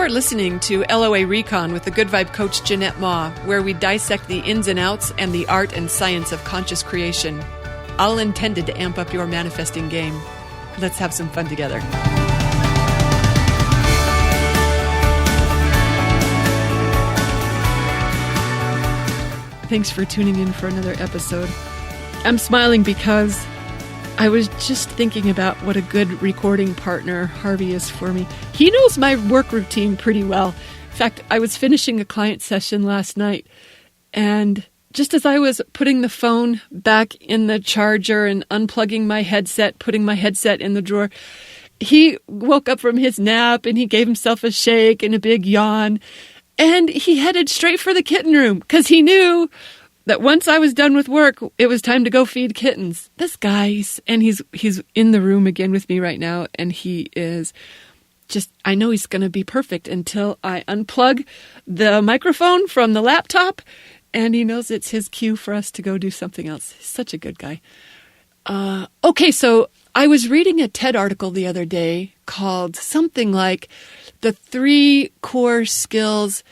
are listening to LOA Recon with the Good Vibe Coach Jeanette Ma, where we dissect the ins and outs and the art and science of conscious creation, all intended to amp up your manifesting game. Let's have some fun together. Thanks for tuning in for another episode. I'm smiling because I was just thinking about what a good recording partner Harvey is for me. He knows my work routine pretty well. In fact, I was finishing a client session last night, and just as I was putting the phone back in the charger and unplugging my headset, putting my headset in the drawer, he woke up from his nap and he gave himself a shake and a big yawn. And he headed straight for the kitten room because he knew that once I was done with work, it was time to go feed kittens. This guy, he's in the room again with me right now, and he is just, I know he's going to be perfect until I unplug the microphone from the laptop, and he knows it's his cue for us to go do something else. He's such a good guy. Okay, so I was reading a TED article the other day called something like the 3 core skills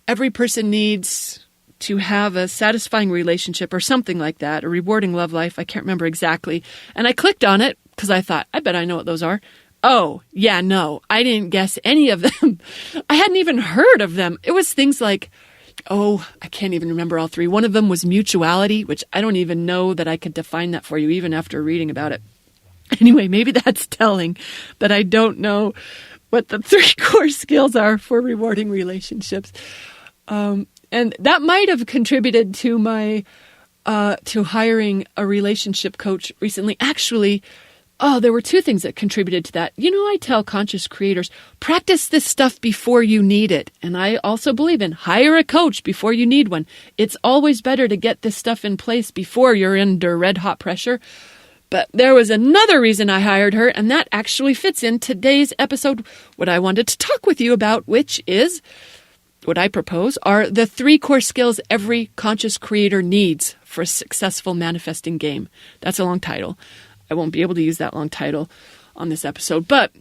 every person needs to have a satisfying relationship or something like that, a rewarding love life. I can't remember exactly. And I clicked on it because I thought, I bet I know what those are. Oh, yeah, no, I didn't guess any of them. I hadn't even heard of them. It was things like, I can't even remember all 3. One of them was mutuality, which I don't even know that I could define that for you even after reading about it. Anyway, maybe that's telling that I don't know what the 3 core skills are for rewarding relationships. And that might have contributed to my, to hiring a relationship coach recently. Actually, there were 2 things that contributed to that. You know, I tell conscious creators, practice this stuff before you need it. And I also believe in hire a coach before you need one. It's always better to get this stuff in place before you're under red hot pressure. But there was another reason I hired her, and that actually fits in today's episode, what I wanted to talk with you about, which is what I propose are the 3 core skills every conscious creator needs for a successful manifesting game. That's a long title. I won't be able to use that long title on this episode. But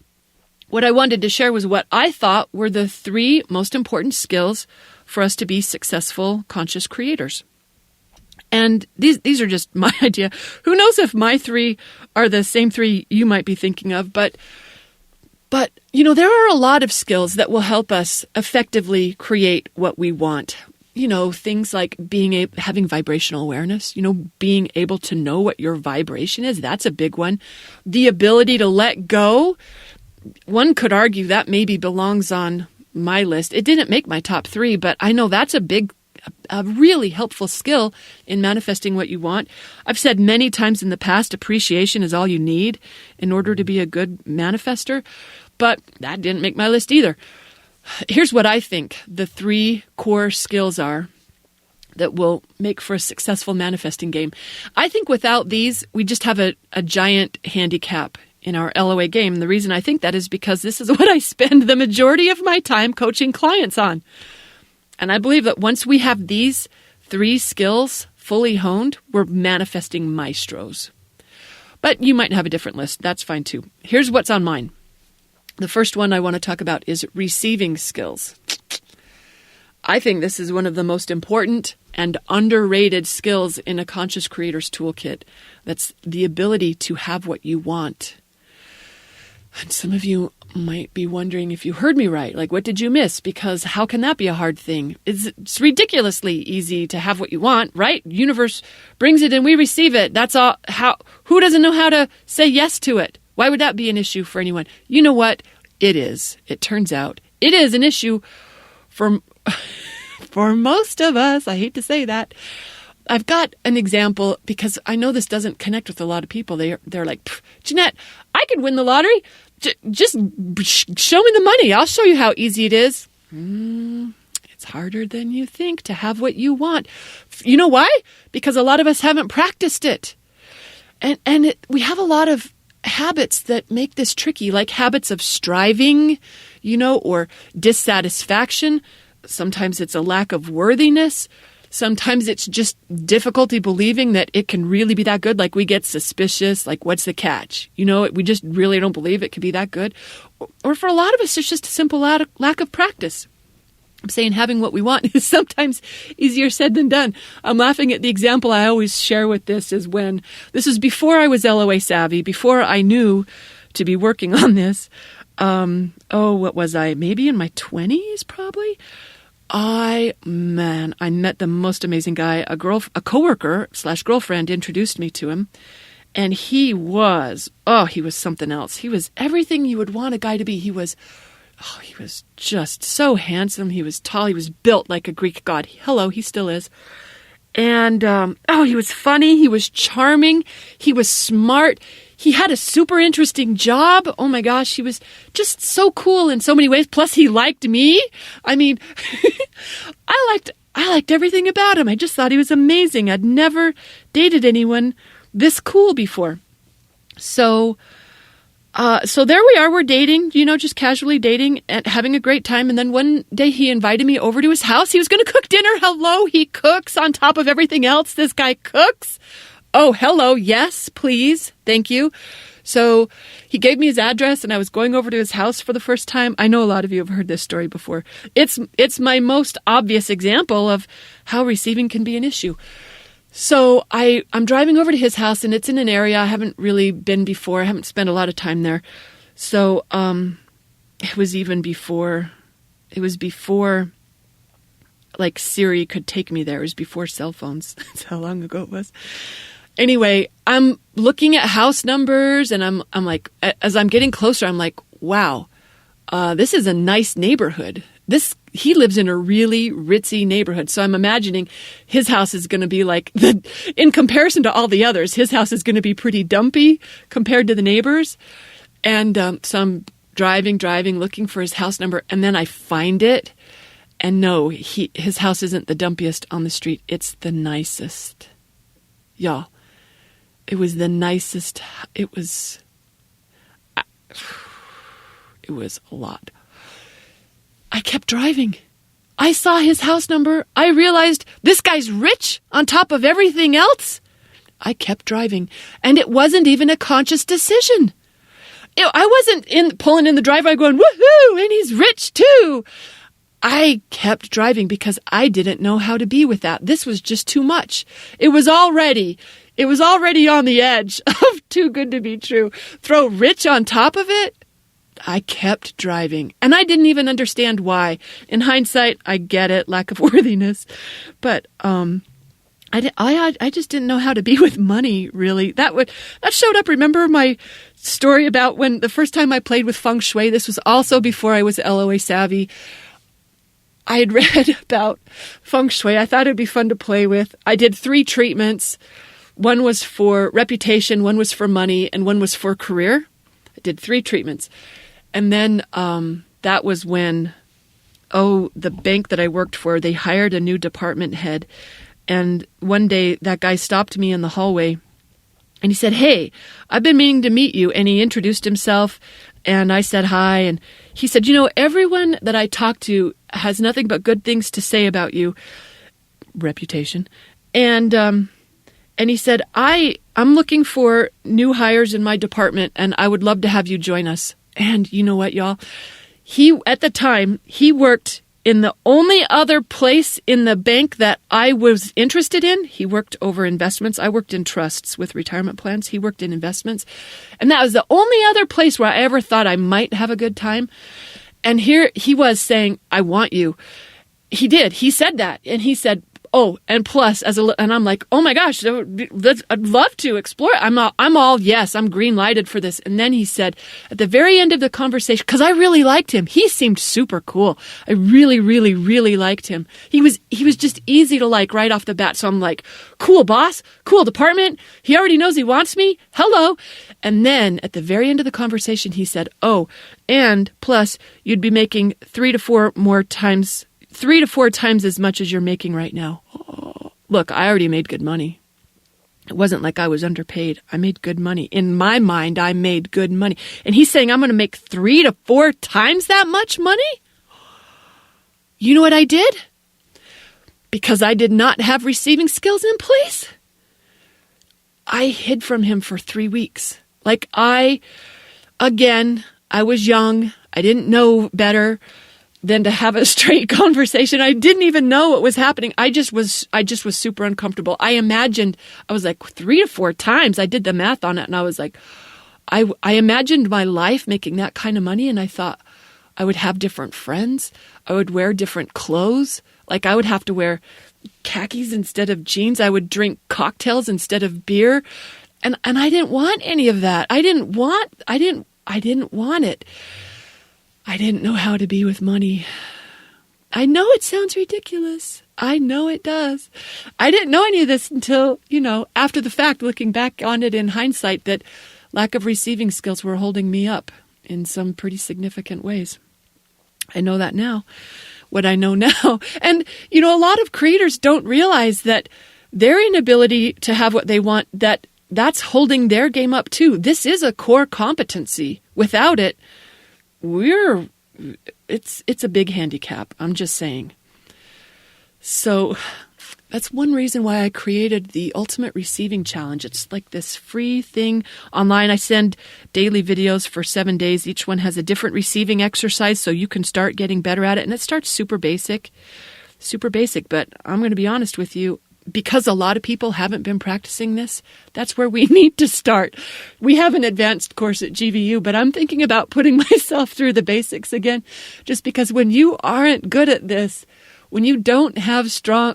what I wanted to share was what I thought were the 3 most important skills for us to be successful conscious creators. And these are just my idea. Who knows if my 3 are the same 3 you might be thinking of, but you know, there are a lot of skills that will help us effectively create what we want. You know, things like having vibrational awareness, you know, being able to know what your vibration is. That's a big one. The ability to let go. One could argue that maybe belongs on my list. It didn't make my top 3, but I know that's a really helpful skill in manifesting what you want. I've said many times in the past, appreciation is all you need in order to be a good manifester, but that didn't make my list either. Here's what I think the 3 core skills are that will make for a successful manifesting game. I think without these, we just have a giant handicap in our LOA game. And the reason I think that is because this is what I spend the majority of my time coaching clients on. And I believe that once we have these 3 skills fully honed, we're manifesting maestros. But you might have a different list. That's fine too. Here's what's on mine. The first one I want to talk about is receiving skills. I think this is one of the most important and underrated skills in a conscious creator's toolkit. That's the ability to have what you want. And some of you might be wondering if you heard me right. Like, what did you miss? Because how can that be a hard thing? It's ridiculously easy to have what you want, right? Universe brings it and we receive it. That's all. Who doesn't know how to say yes to it? Why would that be an issue for anyone? You know what? It is. It turns out it is an issue for most of us. I hate to say that. I've got an example because I know this doesn't connect with a lot of people. They're like, Jeanette, I could win the lottery. Just show me the money. I'll show you how easy it is. It's harder than you think to have what you want. You know why? Because a lot of us haven't practiced it. And we have a lot of habits that make this tricky, like habits of striving, or dissatisfaction. Sometimes it's a lack of worthiness. Sometimes it's just difficulty believing that it can really be that good. Like we get suspicious, like what's the catch? We just really don't believe it could be that good. Or for a lot of us, it's just a simple lack of practice. I'm saying having what we want is sometimes easier said than done. I'm laughing at the example I always share with this is when, this was before I was LOA savvy, before I knew to be working on this. What was I? Maybe in my 20s, probably. I met the most amazing guy. A coworker / girlfriend introduced me to him. And he was something else. He was everything you would want a guy to be. He was just so handsome. He was tall. He was built like a Greek god. Hello, he still is. And, he was funny. He was charming. He was smart. He had a super interesting job. Oh my gosh, he was just so cool in so many ways. Plus he liked me. I mean, I liked everything about him. I just thought he was amazing. I'd never dated anyone this cool before. So there we are. We're dating, just casually dating and having a great time. And then one day he invited me over to his house. He was going to cook dinner. Hello, he cooks on top of everything else. This guy cooks. Oh, hello. Yes, please. Thank you. So he gave me his address and I was going over to his house for the first time. I know a lot of you have heard this story before. It's my most obvious example of how receiving can be an issue. So I'm driving over to his house and it's in an area I haven't really been before. I haven't spent a lot of time there. So it was before like Siri could take me there. It was before cell phones. That's how long ago it was. Anyway, I'm looking at house numbers and I'm like, as I'm getting closer, I'm like, wow, this is a nice neighborhood. He lives in a really ritzy neighborhood. So I'm imagining his house is going to be like, in comparison to all the others, his house is going to be pretty dumpy compared to the neighbors. And so I'm driving, looking for his house number. And then I find it. And no, his house isn't the dumpiest on the street. It's the nicest. Y'all, it was the nicest. It was a lot. I kept driving. I saw his house number. I realized this guy's rich on top of everything else. I kept driving. And it wasn't even a conscious decision. I wasn't pulling in the driveway going, woohoo, and he's rich too. I kept driving because I didn't know how to be with that. This was just too much. It was already on the edge of too good to be true. Throw rich on top of it. I kept driving, and I didn't even understand why. In hindsight, I get it, lack of worthiness, but I just didn't know how to be with money. Really, that showed up. Remember my story about when the first time I played with feng shui? This was also before I was LOA savvy. I had read about feng shui. I thought it'd be fun to play with. I did 3 treatments. One was for reputation, one was for money, and one was for career. I did 3 treatments. And then that was when, the bank that I worked for, they hired a new department head. And one day that guy stopped me in the hallway and he said, "Hey, I've been meaning to meet you." And he introduced himself and I said hi. And he said, everyone that I talk to has nothing but good things to say about you. Reputation. And he said, I'm looking for new hires in my department and I would love to have you join us. And you know what, y'all? At the time, he worked in the only other place in the bank that I was interested in. He worked over investments. I worked in trusts with retirement plans. He worked in investments. And that was the only other place where I ever thought I might have a good time. And here he was saying, "I want you." He did. He said that. And he said, "Oh, and plus," and I'm like, "Oh my gosh, I'd love to explore it. I'm all yes, I'm green lighted for this." And then he said at the very end of the conversation, because I really liked him, he seemed super cool. I really, really, really liked him. He was just easy to like right off the bat. So I'm like, cool boss, cool department. He already knows he wants me. Hello. And then at the very end of the conversation, he said, "Oh, and plus you'd be making 3 to 4 times as much as you're making right now." Oh, look, I already made good money. It wasn't like I was underpaid. I made good money. In my mind, I made good money. And he's saying I'm going to make 3 to 4 times that much money? You know what I did? because I did not have receiving skills in place, I hid from him for 3 weeks. I was young. I didn't know better than to have a straight conversation. I didn't even know what was happening. I just was super uncomfortable. I was like 3 to 4 times. I did the math on it, and I was like, I imagined my life making that kind of money, and I thought I would have different friends. I would wear different clothes. I would have to wear khakis instead of jeans. I would drink cocktails instead of beer. And I didn't want any of that. I didn't want it. I didn't know how to be with money. I know it sounds ridiculous. I know it does. I didn't know any of this until, after the fact, looking back on it in hindsight, that lack of receiving skills were holding me up in some pretty significant ways. I know that now. What I know now. And, a lot of creators don't realize that their inability to have what they want, that's holding their game up too. This is a core competency. Without it, it's a big handicap. I'm just saying. So that's one reason why I created the Ultimate Receiving Challenge. It's like this free thing online. I send daily videos for 7 days. Each one has a different receiving exercise, so you can start getting better at it. And it starts super basic. But I'm going to be honest with you, because a lot of people haven't been practicing this, that's where we need to start. We have an advanced course at GVU, but I'm thinking about putting myself through the basics again, just because when you aren't good at this, when you don't have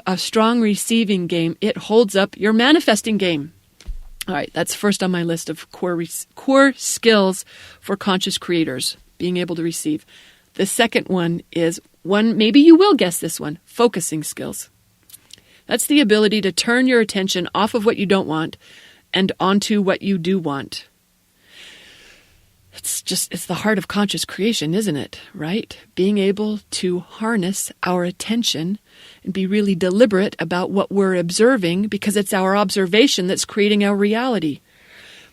a strong receiving game, it holds up your manifesting game. All right, that's first on my list of core skills for conscious creators, being able to receive. The second one is maybe you will guess this one, focusing skills. That's the ability to turn your attention off of what you don't want and onto what you do want. It's the heart of conscious creation, isn't it? Right? Being able to harness our attention and be really deliberate about what we're observing, because it's our observation that's creating our reality.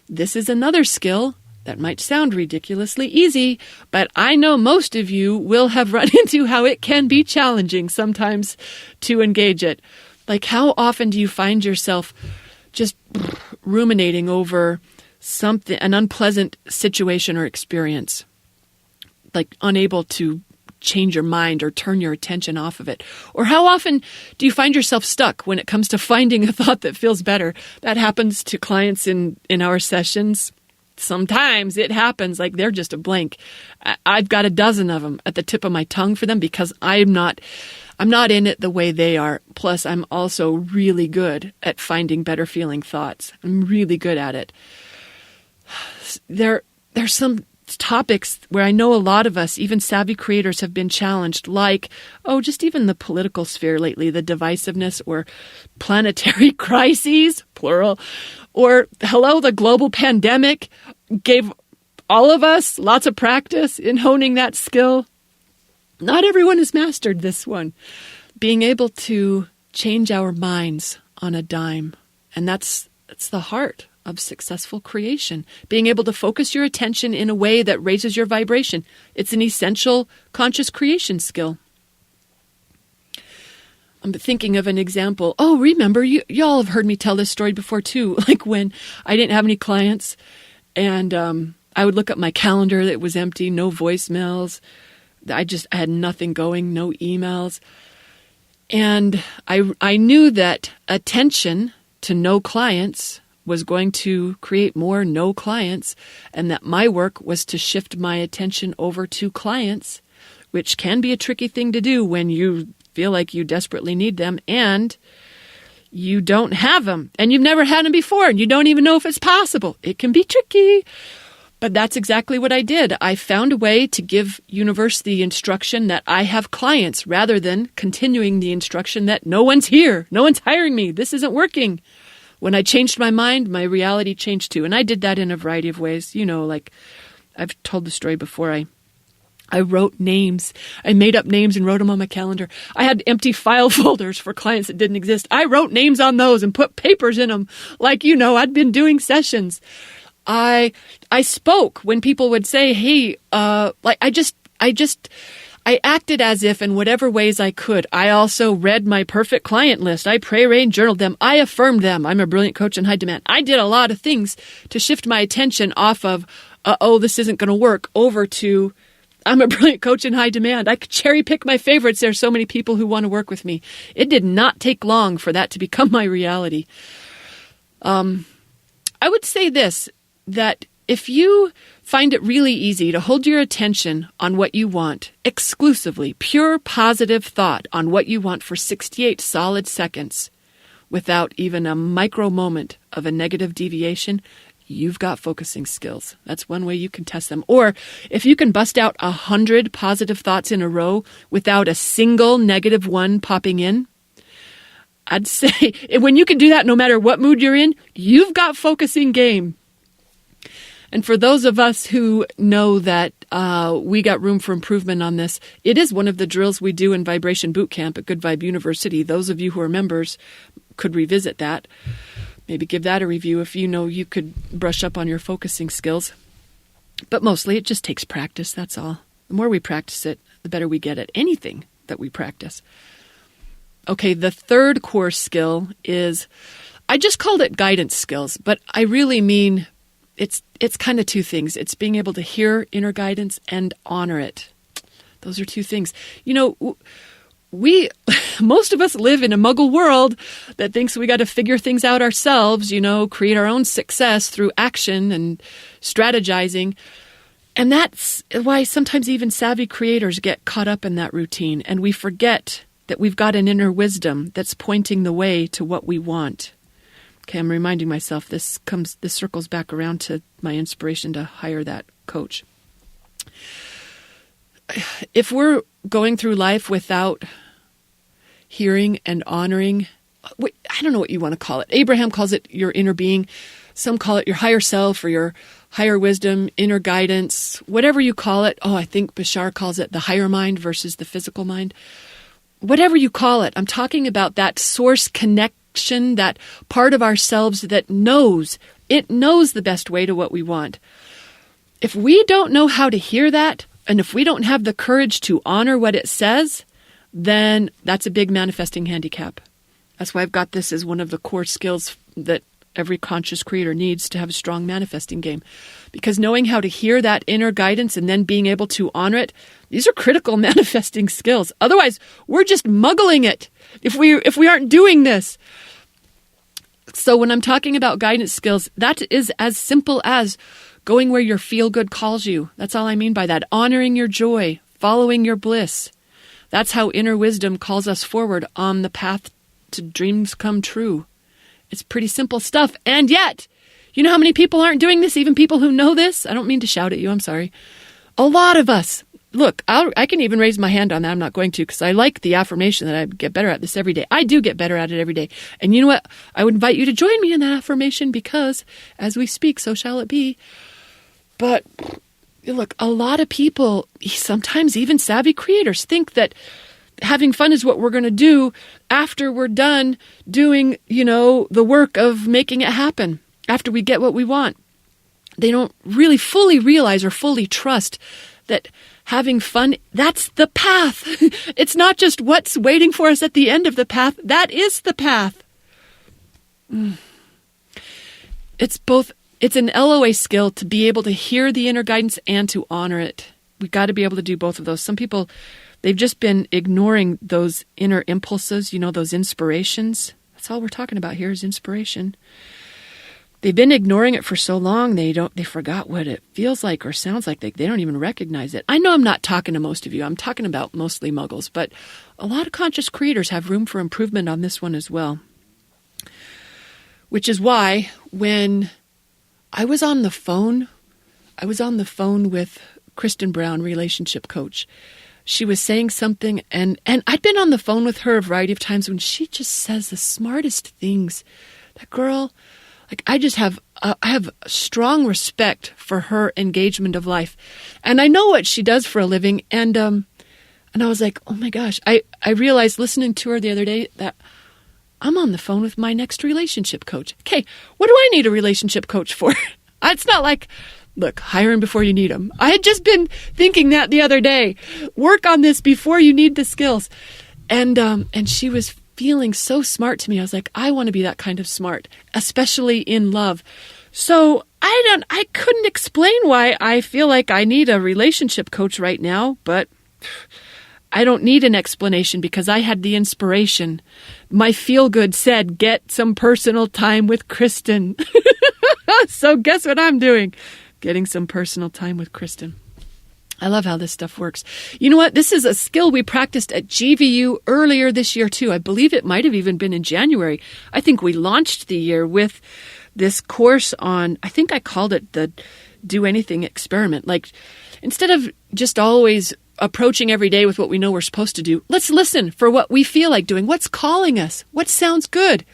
This is another skill that might sound ridiculously easy, but I know most of you will have run into how it can be challenging sometimes to engage it. How often do you find yourself just ruminating over something, an unpleasant situation or experience, unable to change your mind or turn your attention off of it? Or how often do you find yourself stuck when it comes to finding a thought that feels better? That happens to clients in our sessions. Sometimes it happens they're just a blank. I've got a dozen of them at the tip of my tongue for them, because I'm not in it the way they are. Plus, I'm also really good at finding better feeling thoughts. I'm really good at it. There's some topics where I know a lot of us, even savvy creators, have been challenged, just even the political sphere lately, the divisiveness or planetary crises, plural, or the global pandemic gave all of us lots of practice in honing that skill. Not everyone has mastered this one. Being able to change our minds on a dime. And that's the heart of successful creation. Being able to focus your attention in a way that raises your vibration. It's an essential conscious creation skill. I'm thinking of an example. Oh, remember, y'all have heard me tell this story before too. When I didn't have any clients and I would look at my calendar that was empty, no voicemails. I had nothing going, no emails. And I knew that attention to no clients was going to create more no clients, and that my work was to shift my attention over to clients, which can be a tricky thing to do when you feel like you desperately need them and you don't have them and you've never had them before and you don't even know if it's possible. It can be tricky. But that's exactly what I did. I found a way to give universe the instruction that I have clients, rather than continuing the instruction that no one's here, no one's hiring me, this isn't working. When I changed my mind, my reality changed too. And I did that in a variety of ways. I've told the story before. I wrote names. I made up names and wrote them on my calendar. I had empty file folders for clients that didn't exist. I wrote names on those and put papers in them. I'd been doing sessions. I spoke when people would say, hey, I I acted as if in whatever ways I could. I also read my perfect client list. I pray-rained, journaled them. I affirmed them. I'm a brilliant coach in high demand. I did a lot of things to shift my attention off of, this isn't going to work, over to, I'm a brilliant coach in high demand. I could cherry pick my favorites. There are so many people who want to work with me. It did not take long for that to become my reality. I would say this, that if you find it really easy to hold your attention on what you want, exclusively, pure positive thought on what you want for 68 solid seconds, without even a micro moment of a negative deviation, you've got focusing skills. That's one way you can test them. Or if you can bust out 100 positive thoughts in a row without a single negative one popping in, I'd say when you can do that, no matter what mood you're in, you've got focusing game. And for those of us who know that we got room for improvement on this, it is one of the drills we do in Vibration Boot Camp at Good Vibe University. Those of you who are members could revisit that. Maybe give that a review if you know you could brush up on your focusing skills. But mostly it just takes practice, that's all. The more we practice it, the better we get at anything that we practice. Okay, the third core skill is, I just called it guidance skills, but I really mean it's kind of two things. It's being able to hear inner guidance and honor it. Those are two things. You know, most of us live in a muggle world that thinks we got to figure things out ourselves, create our own success through action and strategizing. And that's why sometimes even savvy creators get caught up in that routine, and we forget that we've got an inner wisdom that's pointing the way to what we want. Okay, I'm reminding myself this circles back around to my inspiration to hire that coach. If we're going through life without hearing and honoring, I don't know what you want to call it. Abraham calls it your inner being. Some call it your higher self or your higher wisdom, inner guidance, whatever you call it. Oh, I think Bashar calls it the higher mind versus the physical mind. Whatever you call it, I'm talking about that source connection, that part of ourselves that knows the best way to what we want. If we don't know how to hear that, and if we don't have the courage to honor what it says, then that's a big manifesting handicap. That's why I've got this as one of the core skills that every conscious creator needs to have a strong manifesting game. Because knowing how to hear that inner guidance and then being able to honor it, these are critical manifesting skills. Otherwise, we're just muggling it if we aren't doing this. So when I'm talking about guidance skills, that is as simple as going where your feel-good calls you. That's all I mean by that. Honoring your joy, following your bliss. That's how inner wisdom calls us forward on the path to dreams come true. It's pretty simple stuff. And yet, you know how many people aren't doing this? Even people who know this? I don't mean to shout at you. I'm sorry. A lot of us. Look, I can even raise my hand on that. I'm not going to, because I like the affirmation that I get better at this every day. I do get better at it every day. And you know what? I would invite you to join me in that affirmation, because as we speak, so shall it be. But look, a lot of people, sometimes even savvy creators, think that having fun is what we're going to do after we're done doing, the work of making it happen, after we get what we want. They don't really fully realize or fully trust that having fun, that's the path. It's not just what's waiting for us at the end of the path. That is the path. It's an LOA skill to be able to hear the inner guidance and to honor it. We've got to be able to do both of those. Some people, they've just been ignoring those inner impulses, those inspirations. That's all we're talking about here is inspiration. They've been ignoring it for so long, they forgot what it feels like or sounds like. They don't even recognize it. I know I'm not talking to most of you. I'm talking about mostly muggles, but a lot of conscious creators have room for improvement on this one as well. Which is why when I was on the phone with Kristen Brown, relationship coach. She was saying something, and I'd been on the phone with her a variety of times when she just says the smartest things. That girl, I have strong respect for her engagement of life. And I know what she does for a living. And I was like, oh my gosh, I realized listening to her the other day that I'm on the phone with my next relationship coach. Okay, what do I need a relationship coach for? It's not like Look, hire them before you need them. I had just been thinking that the other day. Work on this before you need the skills. And she was feeling so smart to me. I was like, I want to be that kind of smart, especially in love. So I couldn't explain why I feel like I need a relationship coach right now, but I don't need an explanation because I had the inspiration. My feel-good said, get some personal time with Kristen. So guess what I'm doing? Getting some personal time with Kristen. I love how this stuff works. You know what? This is a skill we practiced at GVU earlier this year, too. I believe it might have even been in January. I think we launched the year with this course on, I think I called it the Do Anything Experiment. Like, instead of just always approaching every day with what we know we're supposed to do, let's listen for what we feel like doing. What's calling us? What sounds good?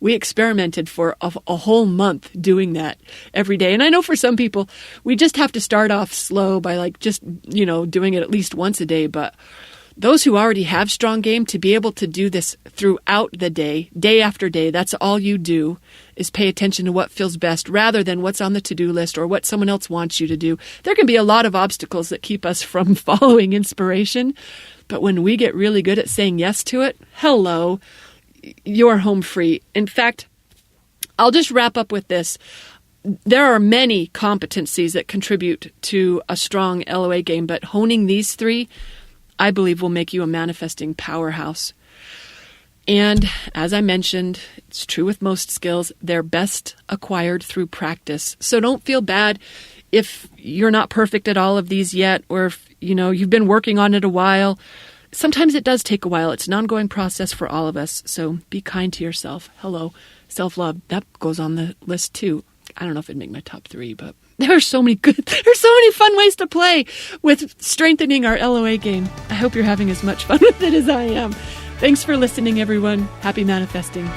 We experimented for a whole month doing that every day. And I know for some people, we just have to start off slow by like just, doing it at least once a day. But those who already have strong game, to be able to do this throughout the day, day after day, that's all you do is pay attention to what feels best rather than what's on the to-do list or what someone else wants you to do. There can be a lot of obstacles that keep us from following inspiration. But when we get really good at saying yes to it, hello, you're home free. In fact, I'll just wrap up with this. There are many competencies that contribute to a strong LOA game, but honing these three, I believe, will make you a manifesting powerhouse. And as I mentioned, it's true with most skills, they're best acquired through practice. So don't feel bad if you're not perfect at all of these yet, or if, you've been working on it a while. Sometimes it does take a while. It's an ongoing process for all of us. So be kind to yourself. Hello, self-love. That goes on the list too. I don't know if it'd make my top 3, but there's so many fun ways to play with strengthening our LOA game. I hope you're having as much fun with it as I am. Thanks for listening, everyone. Happy manifesting.